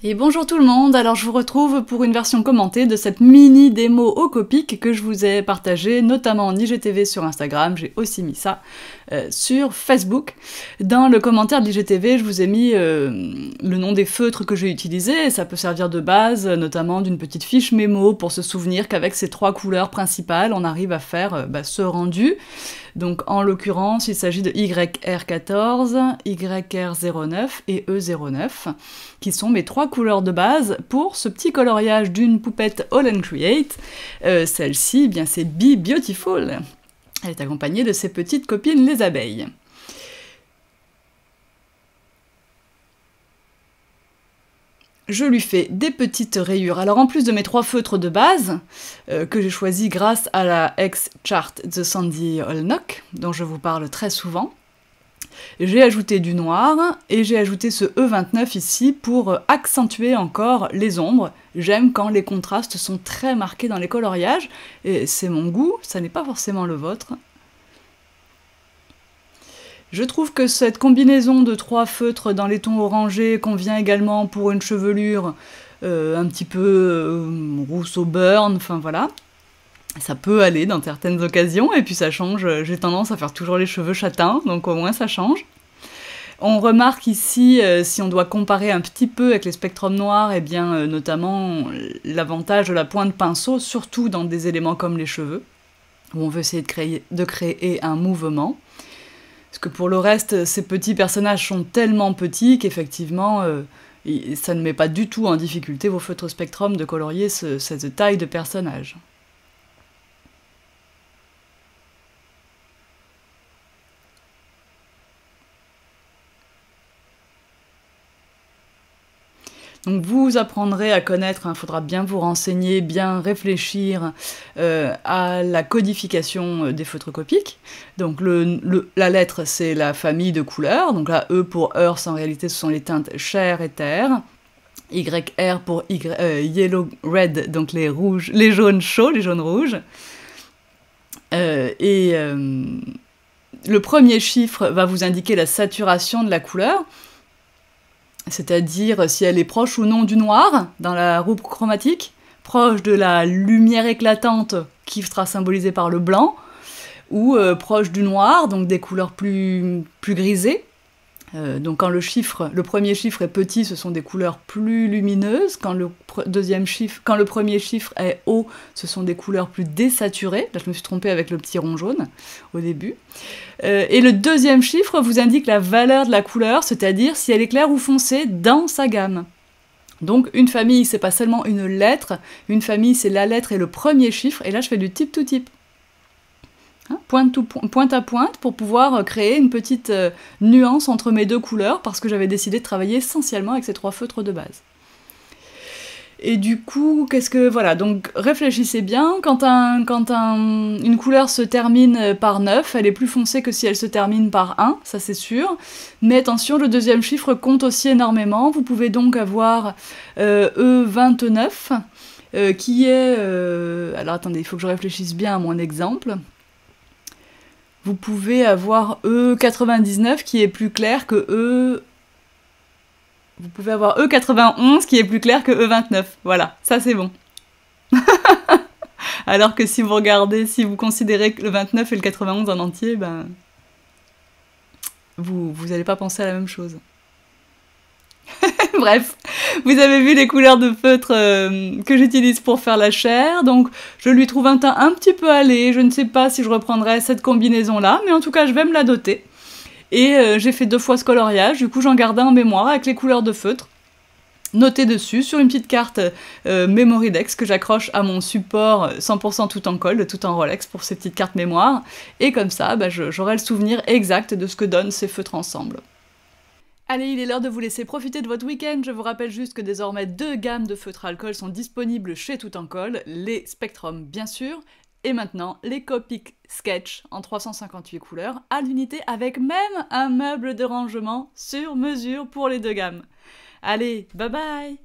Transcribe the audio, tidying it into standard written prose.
Et bonjour tout le monde, alors je vous retrouve pour une version commentée de cette mini démo au Copic que je vous ai partagée, notamment en IGTV sur Instagram, j'ai aussi mis ça sur Facebook. Dans le commentaire de l'IGTV, je vous ai mis le nom des feutres que j'ai utilisés, et ça peut servir de base, notamment d'une petite fiche mémo pour se souvenir qu'avec ces trois couleurs principales, on arrive à faire ce rendu. Donc en l'occurrence, il s'agit de YR14, YR09 et E09, qui sont mes trois couleurs de base pour ce petit coloriage d'une poupette All & Create. Celle-ci, eh bien c'est Be Beautiful. Elle est accompagnée de ses petites copines les abeilles. Je lui fais des petites rayures. Alors en plus de mes trois feutres de base, que j'ai choisis grâce à la X-Chart The Sandy Holnock, dont je vous parle très souvent, j'ai ajouté du noir, et j'ai ajouté ce E29 ici pour accentuer encore les ombres. J'aime quand les contrastes sont très marqués dans les coloriages, et c'est mon goût, ça n'est pas forcément le vôtre. Je trouve que cette combinaison de trois feutres dans les tons orangés convient également pour une chevelure un petit peu rousse au burn, enfin voilà. Ça peut aller dans certaines occasions, et puis ça change, j'ai tendance à faire toujours les cheveux châtains, donc au moins ça change. On remarque ici, si on doit comparer un petit peu avec les spectrums noirs, et bien notamment l'avantage de la pointe pinceau, surtout dans des éléments comme les cheveux, où on veut essayer de créer un mouvement. Parce que pour le reste, ces petits personnages sont tellement petits qu'effectivement, ça ne met pas du tout en difficulté vos feutres Spectrum de colorier cette taille de personnage. Donc vous apprendrez à connaître, il faudra bien vous renseigner, bien réfléchir à la codification des feutres copiques. Donc la lettre, c'est la famille de couleurs, donc là E pour Earth, en réalité ce sont les teintes chair et terre. YR pour Yellow Red, donc les jaunes chauds, les jaunes rouges. Le premier chiffre va vous indiquer la saturation de la couleur, c'est-à-dire si elle est proche ou non du noir dans la roue chromatique, proche de la lumière éclatante qui sera symbolisée par le blanc, ou proche du noir, donc des couleurs plus grisées. Donc quand le premier chiffre est petit, ce sont des couleurs plus lumineuses. Quand le premier chiffre est haut, ce sont des couleurs plus désaturées. Là, je me suis trompée avec le petit rond jaune au début. Et le deuxième chiffre vous indique la valeur de la couleur, c'est-à-dire si elle est claire ou foncée dans sa gamme. Donc une famille, c'est pas seulement une lettre, une famille, c'est la lettre et le premier chiffre. Et là, je fais du type to type. Pointe à pointe pour pouvoir créer une petite nuance entre mes deux couleurs parce que j'avais décidé de travailler essentiellement avec ces trois feutres de base. Et du coup, voilà, donc réfléchissez bien, quand une couleur se termine par 9, elle est plus foncée que si elle se termine par 1, ça c'est sûr, mais attention, le deuxième chiffre compte aussi énormément, vous pouvez donc avoir E29, qui est... alors attendez, il faut que je réfléchisse bien à mon exemple. Vous pouvez avoir E99 qui est plus clair que Vous pouvez avoir E91 qui est plus clair que E29. Voilà, ça c'est bon. Alors que si vous considérez que le 29 et le 91 en entier, ben... Vous n'allez pas penser à la même chose. Bref, vous avez vu les couleurs de feutre que j'utilise pour faire la chair, donc je lui trouve un teint un petit peu allé, je ne sais pas si je reprendrai cette combinaison-là, mais en tout cas je vais me la doter. Et j'ai fait 2 fois ce coloriage, du coup j'en garde un en mémoire avec les couleurs de feutre, notées dessus sur une petite carte Memorydex que j'accroche à mon support 100% tout en colle, tout en Rolex pour ces petites cartes mémoire, et comme ça j'aurai le souvenir exact de ce que donnent ces feutres ensemble. Allez, il est l'heure de vous laisser profiter de votre week-end. Je vous rappelle juste que désormais 2 gammes de feutres alcool sont disponibles chez Tout en Colle, les Spectrum bien sûr, et maintenant les Copic Sketch en 358 couleurs à l'unité avec même un meuble de rangement sur mesure pour les 2 gammes. Allez, bye bye!